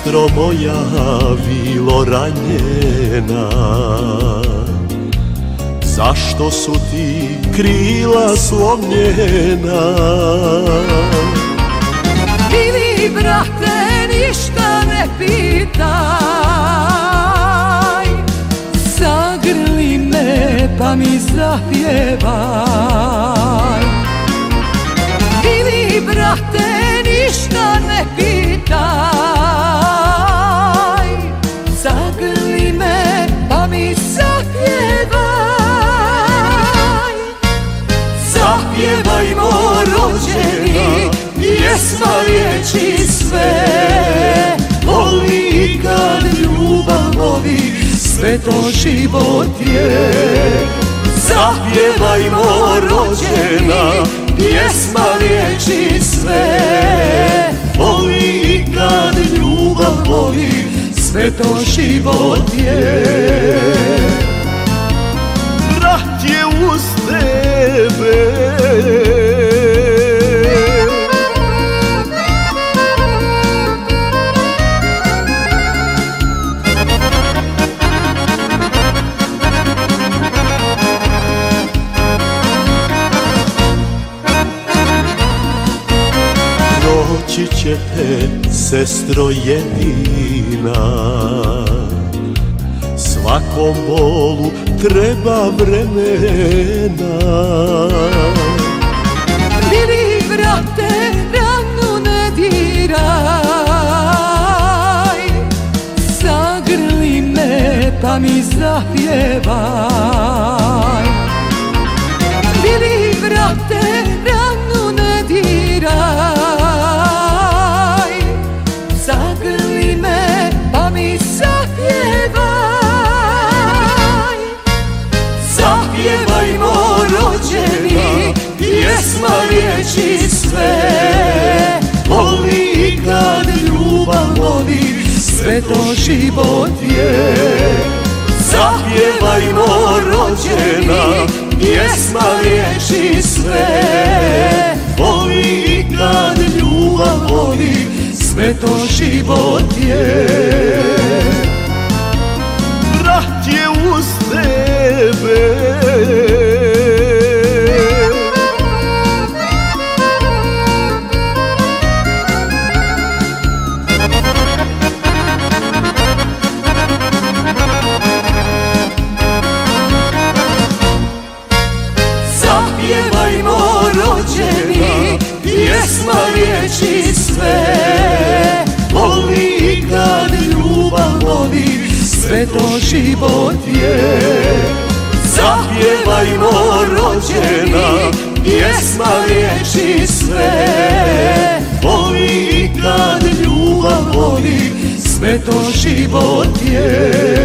sestro moja bilo ranjena, zašto su ti krila slomljena? Mili brate, ništa ne pitaj, zagrli me pa mi zapjevaj. Mili brate, ništa ne pitaj, zagrli me pa mi zapjevaj. Zapjevajmo rođeni, pjesma liječi sve. Voli kad ljubav voli, sve to život je. Zapjevajmo rođena, pjesma liječi sve. Voli kad ljubav voli, sve to život je. Brat je uz tebe, proći će te, sestro jedina, svakom bolu treba vremena. Mili brate, ranu ne diraj, zagrli me pa mi zapjevaj. Mili brate, ranu ne diraj, zagrli me pa mi zapjevaj. Zapjevajmo rođeni, pjesma liječi sve. Voli kad ljubav voli, sve to život je. Zapjevajmo rođena, pjesma liječi sve. Voli kad ljubav voli, sve to život je. Brat je uz tebe, zapjevajmo rođeni, pjesma liječi sve. Voli kad ljubav voli, sve to život je. Zapjevajmo rođena, pjesma liječi sve. Voli kad ljubav voli, sve to život je.